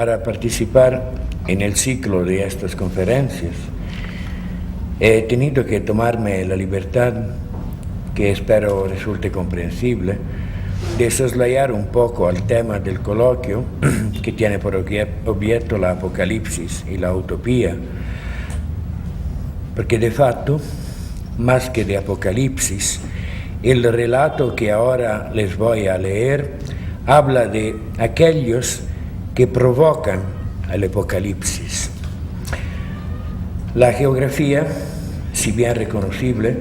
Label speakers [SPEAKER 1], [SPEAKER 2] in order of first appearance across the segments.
[SPEAKER 1] para participar en el ciclo de estas conferencias. He tenido que tomarme la libertad, que espero resulte comprensible, de soslayar un poco al tema del coloquio, que tiene por objeto la apocalipsis y la utopía, porque de facto, más que de apocalipsis, el relato que ahora les voy a leer habla de aquellos que provocan el apocalipsis. La geografía, si bien reconocible,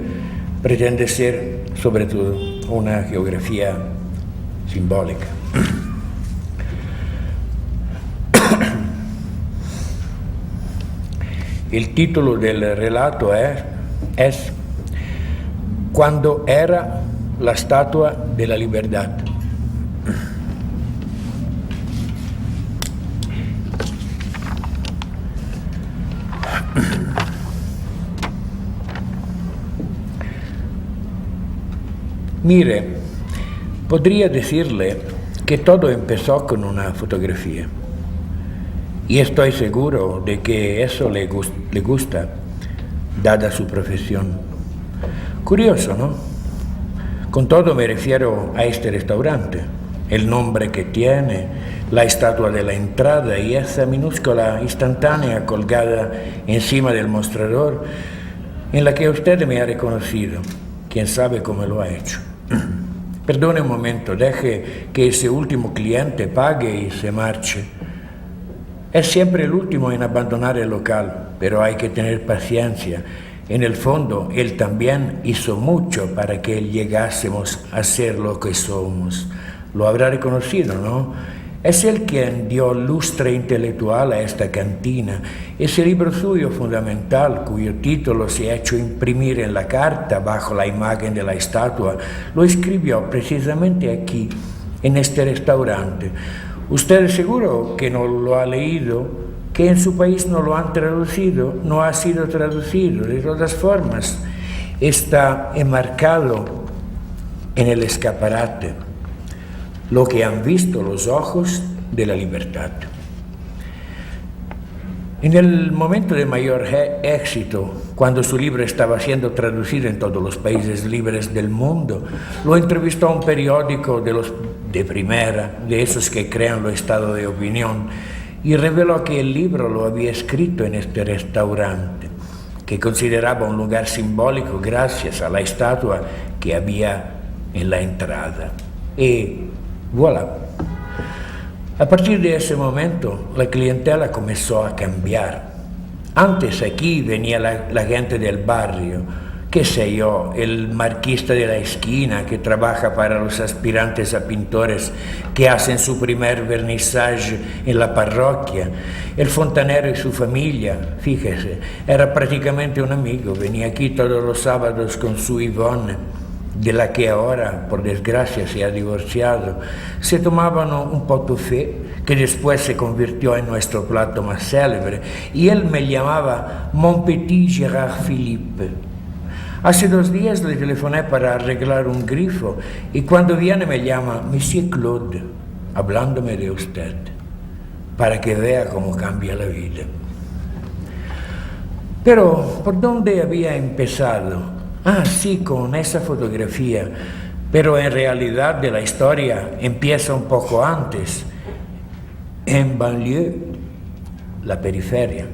[SPEAKER 1] pretende ser sobre todo una geografía simbólica. El título del relato es Cuando era la Estatua de la Libertad. Mire, podría decirle que todo empezó con una fotografía. Y estoy seguro de que eso le gusta, dada su profesión. Curioso, ¿no? Con todo me refiero a este restaurante, el nombre que tiene, la estatua de la entrada y esa minúscula instantánea colgada encima del mostrador en la que usted me ha reconocido. Quién sabe cómo lo ha hecho. Perdone un momento, deje que ese último cliente pague y se marche. Es siempre el último en abandonar el local, pero hay que tener paciencia. En el fondo, él también hizo mucho para que llegásemos a ser lo que somos. Lo habrá reconocido, ¿no? Es él quien dio lustre intelectual a esta cantina. Ese libro suyo fundamental, cuyo título se ha hecho imprimir en la carta bajo la imagen de la estatua, lo escribió precisamente aquí, en este restaurante. Usted seguro que no lo ha leído, que en su país no lo han traducido, no ha sido traducido. De todas formas, está enmarcado en el escaparate, lo que han visto los ojos de la libertad. En el momento de mayor éxito, cuando su libro estaba siendo traducido en todos los países libres del mundo, lo entrevistó a un periódico de primera, de esos que crean los estados de opinión, y reveló que el libro lo había escrito en este restaurante, que consideraba un lugar simbólico gracias a la estatua que había en la entrada. Y voilà. A partir de ese momento, la clientela comenzó a cambiar. Antes aquí venía la gente del barrio, qué sé yo, el marquista de la esquina que trabaja para los aspirantes a pintores que hacen su primer vernizaje en la parroquia, el fontanero y su familia, fíjese, era prácticamente un amigo, venía aquí todos los sábados con su Yvonne, de la que ahora, por desgracia, se ha divorciado. Se tomaban un pot-au-feu, que después se convirtió en nuestro plato más célebre, y él me llamaba Mon Petit Gérard Philippe. Hace 2 días le telefoné para arreglar un grifo, y cuando viene me llama Monsieur Claude, hablándome de usted, para que vea cómo cambia la vida. Pero, ¿por dónde había empezado? Ah, sí, con esa fotografía, pero en realidad de la historia empieza un poco antes, en banlieue, la periferia.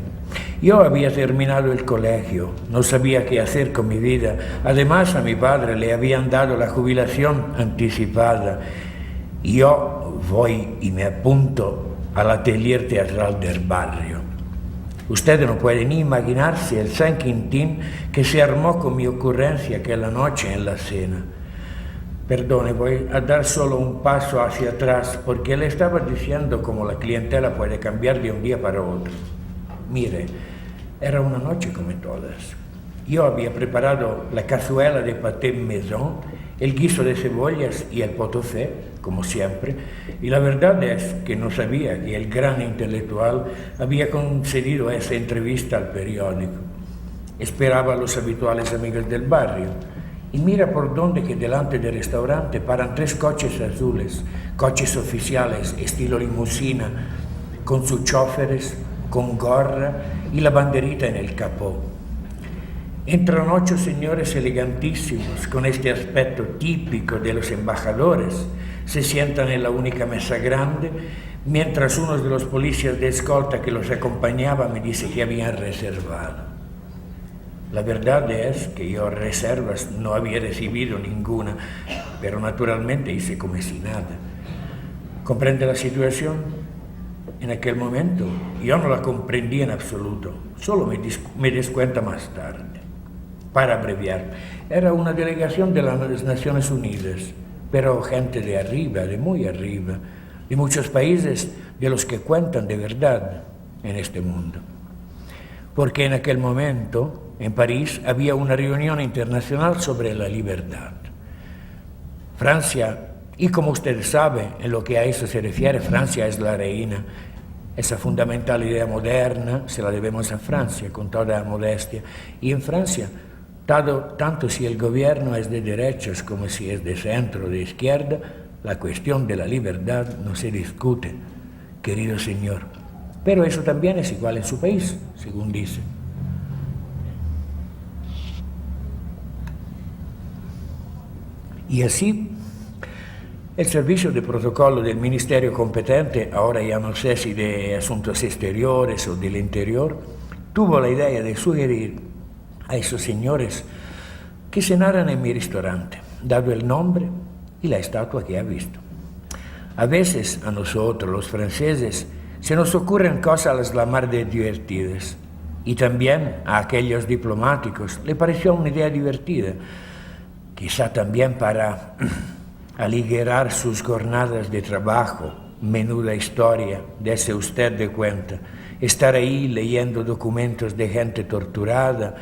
[SPEAKER 1] Yo había terminado el colegio, no sabía qué hacer con mi vida. Además, a mi padre le habían dado la jubilación anticipada. Yo voy y me apunto al atelier teatral del barrio. Usted no puede ni imaginarse el San Quintín que se armó con mi ocurrencia aquella noche en la cena. Perdone, voy a dar solo un paso hacia atrás, porque le estaba diciendo cómo la clientela puede cambiar de un día para otro. Mire, era una noche como todas. Yo había preparado la cazuela de pâté maison, el guiso de cebollas y el pot-au-feu, como siempre, y la verdad es que no sabía que el gran intelectual había concedido esa entrevista al periódico. Esperaba a los habituales amigos del barrio, y mira por dónde que delante del restaurante paran 3 coches azules, coches oficiales, estilo limusina, con sus choferes, con gorra y la banderita en el capó. Entran 8 señores elegantísimos con este aspecto típico de los embajadores. Se sientan en la única mesa grande, mientras uno de los policías de escolta que los acompañaba me dice que habían reservado. La verdad es que yo reservas no había recibido ninguna, pero naturalmente hice como si nada. ¿Comprende la situación? En aquel momento yo no la comprendí en absoluto, solo me des cuenta más tarde. Para abreviar, era una delegación de las Naciones Unidas, pero gente de arriba, de muy arriba, de muchos países de los que cuentan de verdad en este mundo. Porque en aquel momento, en París, había una reunión internacional sobre la libertad. Francia, y como usted sabe, en lo que a eso se refiere, Francia es la reina. Esa fundamental idea moderna se la debemos a Francia, con toda modestia. Y en Francia, tanto si el gobierno es de derechas como si es de centro o de izquierda, la cuestión de la libertad no se discute, querido señor. Pero eso también es igual en su país, según dice. Y así, el servicio de protocolo del ministerio competente, ahora ya no sé si de Asuntos Exteriores o del Interior, tuvo la idea de sugerir a esos señores que cenaran en mi restaurante, dado el nombre y la estatua que ha visto. A veces a nosotros, los franceses, se nos ocurren cosas la mar de divertidas, y también a aquellos diplomáticos le pareció una idea divertida, quizá también para aligerar sus jornadas de trabajo. Menuda historia, dése usted de cuenta, estar ahí leyendo documentos de gente torturada,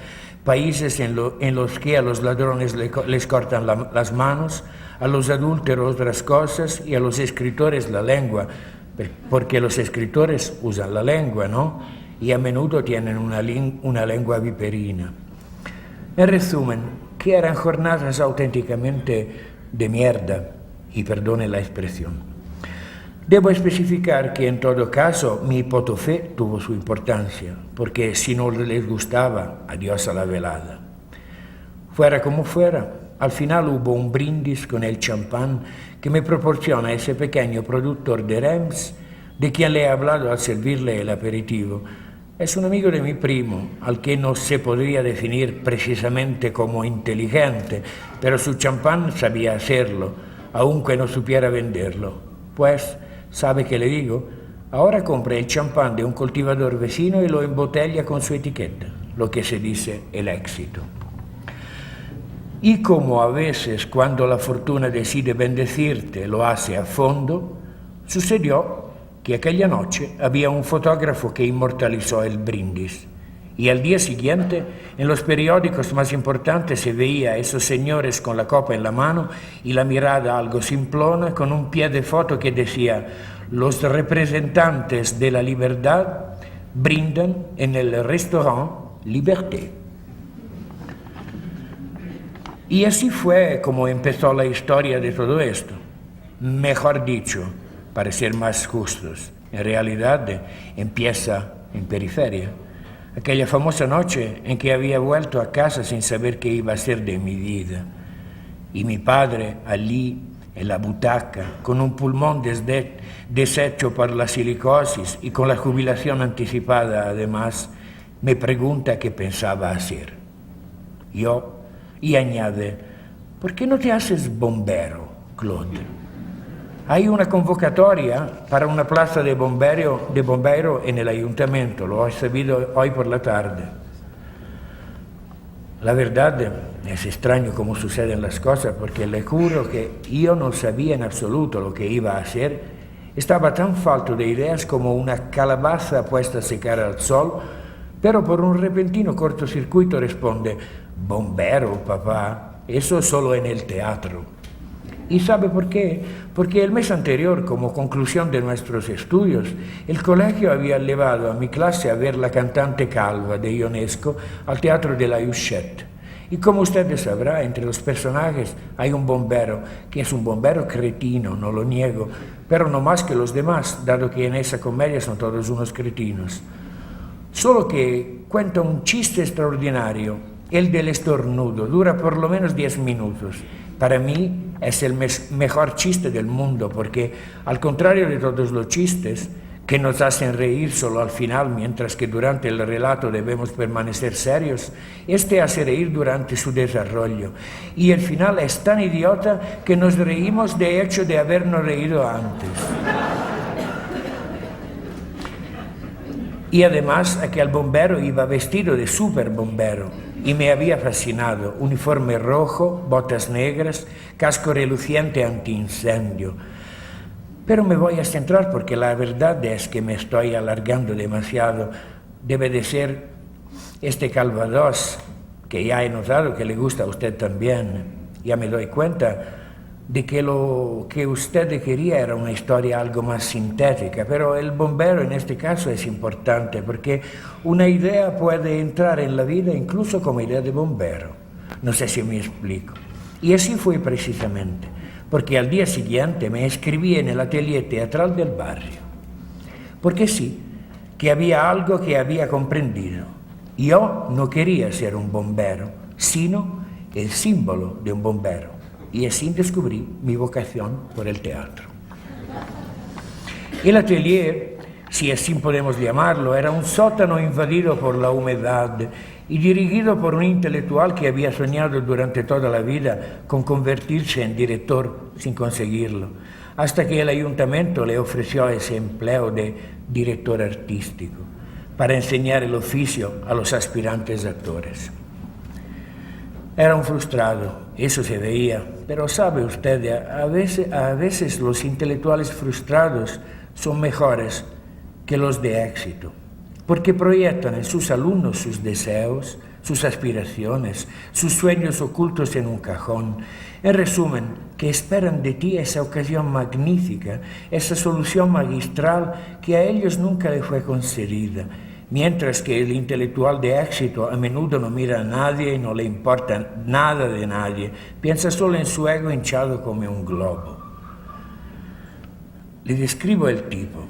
[SPEAKER 1] países en los que a los ladrones les cortan las manos, a los adúlteros otras cosas y a los escritores la lengua, porque los escritores usan la lengua, ¿no? Y a menudo tienen una lengua viperina. En resumen, que eran jornadas auténticamente de mierda, y perdone la expresión. Debo especificar que en todo caso mi potofé tuvo su importancia, porque si no les gustaba, adiós a la velada. Fuera como fuera, al final hubo un brindis con el champán que me proporciona ese pequeño productor de Reims, de quien le he hablado al servirle el aperitivo. Es un amigo de mi primo, al que no se podría definir precisamente como inteligente, pero su champán sabía hacerlo, aunque no supiera venderlo. Pues, ¿sabe qué le digo? Ahora compra el champán de un cultivador vecino y lo embotella con su etiqueta, lo que se dice el éxito. Y como a veces cuando la fortuna decide bendecirte lo hace a fondo, sucedió que aquella noche había un fotógrafo que inmortalizó el brindis. Y al día siguiente, en los periódicos más importantes se veía a esos señores con la copa en la mano y la mirada algo simplona, con un pie de foto que decía: los representantes de la libertad brindan en el restaurant Liberté. Y así fue como empezó la historia de todo esto. Mejor dicho, para ser más justos, en realidad empieza en periferia. Aquella famosa noche en que había vuelto a casa sin saber qué iba a ser de mi vida. Y mi padre, allí, en la butaca, con un pulmón deshecho por la silicosis y con la jubilación anticipada además, me pregunta qué pensaba hacer. Y añade: ¿por qué no te haces bombero, Claude? Hay una convocatoria para una plaza de bombero en el ayuntamiento, lo he sabido hoy por la tarde. La verdad es extraño cómo suceden las cosas, porque le juro que yo no sabía en absoluto lo que iba a hacer. Estaba tan falto de ideas como una calabaza puesta a secar al sol, pero por un repentino cortocircuito responde: bombero, papá, eso solo en el teatro. ¿Y sabe por qué? Porque el mes anterior, como conclusión de nuestros estudios, el colegio había llevado a mi clase a ver La cantante calva de Ionesco al Teatro de la Huchette. Y como usted sabrá, entre los personajes hay un bombero, que es un bombero cretino, no lo niego, pero no más que los demás, dado que en esa comedia son todos unos cretinos. Solo que cuenta un chiste extraordinario, el del estornudo, dura por lo menos 10 minutos. Para mí es el mejor chiste del mundo, porque al contrario de todos los chistes, que nos hacen reír solo al final, mientras que durante el relato debemos permanecer serios, este hace reír durante su desarrollo. Y el final es tan idiota que nos reímos de hecho de habernos reído antes. Y además aquel bombero iba vestido de super bombero y me había fascinado. Uniforme rojo, botas negras, casco reluciente antiincendio. Pero me voy a centrar porque la verdad es que me estoy alargando demasiado. Debe de ser este Calvados, que ya he notado que le gusta a usted también. Ya me doy cuenta de que lo que usted quería era una historia algo más sintética, pero el bombero en este caso es importante porque una idea puede entrar en la vida incluso como idea de bombero. No sé si me explico. Y así fue precisamente, porque al día siguiente me escribí en el atelier teatral del barrio. Porque sí, que había algo que había comprendido. Yo no quería ser un bombero, sino el símbolo de un bombero. Y así descubrí mi vocación por el teatro. El atelier, si así podemos llamarlo, era un sótano invadido por la humedad y dirigido por un intelectual que había soñado durante toda la vida con convertirse en director sin conseguirlo, hasta que el ayuntamiento le ofreció ese empleo de director artístico para enseñar el oficio a los aspirantes actores. Era un frustrado, eso se veía, pero sabe usted, a veces los intelectuales frustrados son mejores que los de éxito, porque proyectan en sus alumnos sus deseos, sus aspiraciones, sus sueños ocultos en un cajón. En resumen, que esperan de ti esa ocasión magnífica, esa solución magistral que a ellos nunca le fue concedida. Mientras que el intelectual de éxito a menudo no mira a nadie y no le importa nada de nadie, piensa solo en su ego hinchado como un globo. Le describo el tipo.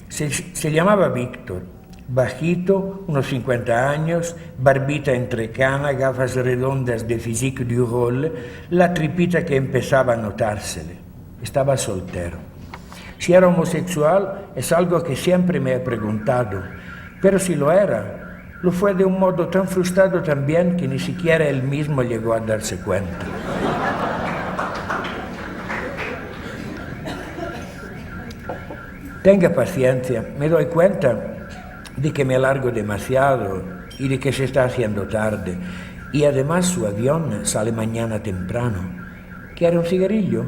[SPEAKER 1] Se llamaba Víctor, bajito, unos 50 años, barbita entrecana, gafas redondas de physique du rôle, la tripita que empezaba a notársele. Estaba soltero. Si era homosexual es algo que siempre me he preguntado. Pero si lo era, lo fue de un modo tan frustrado también que ni siquiera él mismo llegó a darse cuenta. Tenga paciencia, me doy cuenta de que me alargo demasiado y de que se está haciendo tarde. Y además su avión sale mañana temprano. ¿Quiere un cigarrillo?